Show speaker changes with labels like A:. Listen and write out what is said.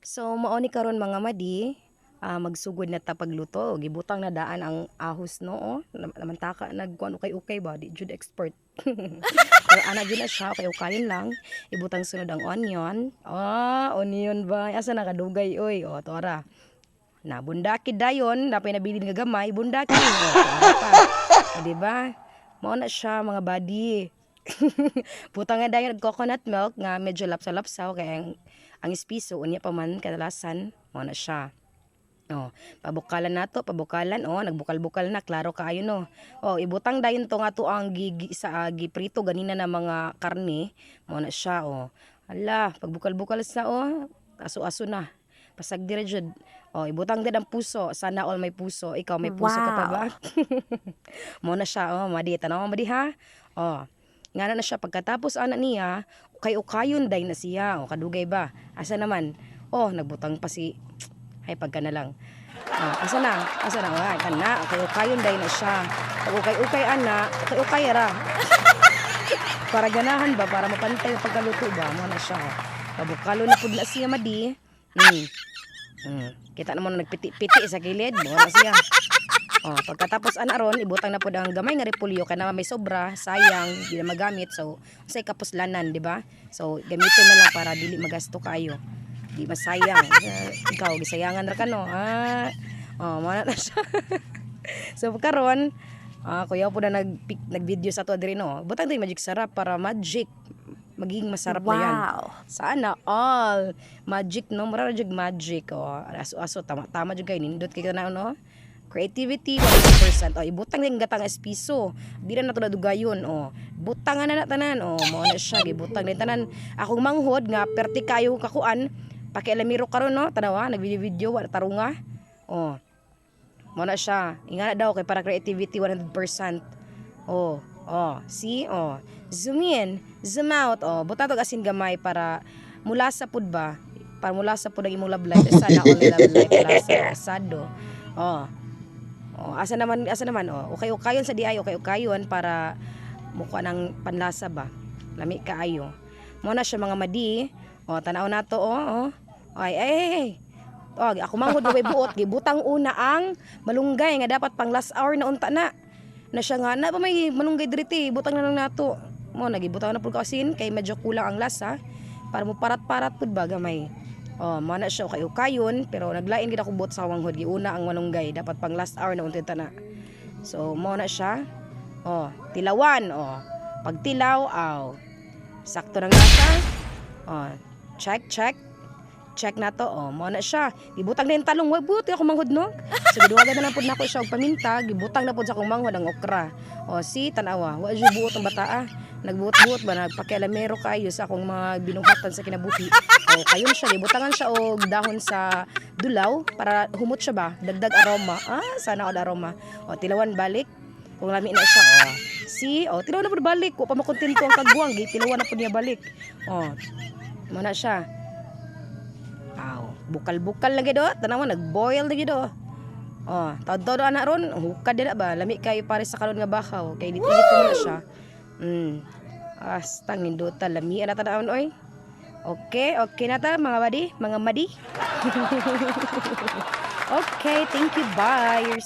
A: So mao ni karon mga madi, magsugod na ta pagluto. Gibutang na daan ang ahos no, namantaka nagkuan ukay-ukay ba, di jud expert. Pero ana gyud na siya, ukay-ukayin lang. Ibutang sunod ang onion. Onion ba? Asa nakadugay oy. O, tora. Na bundaki dayon, napay nabilin nga gamay, bundaki. O, tora pa. O, di ba? Mao na siya mga body. Butang nga dayon og coconut milk nga medyo lapsaw-lapsaw kay ang espiso unya pa man kadalasan mao na siya. Oh, pabukalan nato, pabukalan nagbukal-bukal na klaro kaayo no. Oh, ibutang dayon to nga to ang giprito ganina na mga karne, mao na siya Hala, pagbukal-bukal sa aso-aso na. Pasag dire jud. Oh, ibutang din ang puso, sana all may puso. Ikaw may puso ka pa ba?
B: Wow.
A: Mao na siya madi tanaw madi ha. Oh, ngana na siya pagkatapos ana niya, ukay-ukayon day na siya. Kadugay ba? Asa naman? Nagbutang pa si ay pagka na lang. Asa na? Wa kana ukay-ukayon day na siya. Pag ukay-ukay ana, ukay-ukay ra. Para ganahan ba para mapantay ang pagkaluto ba mo na siya. Pabukalo na pud na siya madi. Kita naman nagpiti-piti sa kilid mo na siya. Pagkatapos ana ron ibutang na pud ang gamay nga repolyo kana may sobra, sayang di na magamit. So unsay kapuslanan, di ba? So gamiton na lang para dili magasto kayo. Di masayang. Ikaw gisayangan ra ka no. Mana na siya. So karon kuya po na nag-video sa to diri no. Butang din magic sarap para magic maging masarap na yan.
B: Wow.
A: Sana all magic no, mura jud magic aso-aso tama jud kay nindot kay kana no. Creativity 100%. Ibutang din gatang espiso. Di na to nadugayon Butangan na tanan mao na siya gibutang din tanan. Akong manghod nga perti kayo kakuan. Pakialamiro karon no, tanawa nagvideo wa tarunga. Mao na siya. Ingana daw kay para creativity 100%. See? Zoom in, zoom out. Buta to asin gamay para mula sa pud ba? Para mula sa pud ang imong love life. Sana all love life lasa asado. Asa naman ukay-ukayon sa diay, ukay-ukayon para mukha ng panlasa ba. Lami kaayo. Mo na siya mga madi. Tanaw nato Ay. Ako manghod way buot, gibutang una ang malunggay nga dapat pang last hour na unta na. Na siya nga na pa may malunggay diri butang na lang nato. Mo nagibutang na pud ka asin kay medyo kulang ang lasa para mo parat-parat pud ba gamay. Mo na siya ukay-ukayon pero naglain gid ako buot sa manghod giuna ang malunggay dapat pang last hour na unta na. So mo na siya. Tilawan Pag tilaw sakto ng lasa. Check na to mo na siya. Gibutang na yung talong way buti ako manghod no. So giduwagan na lang pud nako siya og paminta, gibutang na pud sa akong manghod ang okra. Si tanawa, wa jud buot ang bata Nagbuot-buot ba nagpakialamero kayo sa akong mga binuhatan sa kinabuhi. Kayon siya gibutangan siya og dahon sa dulaw para humot siya ba, dagdag aroma. Sana all aroma. Tilawan balik. Kung lami na siya tilawan na pud balik. Wa pa makontento ang kagwang, tilawan na pud niya balik. Mo na siya. Bukal-bukal lagi do. Tanawa nag-boil lagi do. Taud-taud ana ron, hukad dira ba? Lami kayo pare sa kalon nga bakaw. Kay dito na siya. Astang ninduta lami ana tanawon oy. Okay na ta mga madi. Okay, thank you, bye.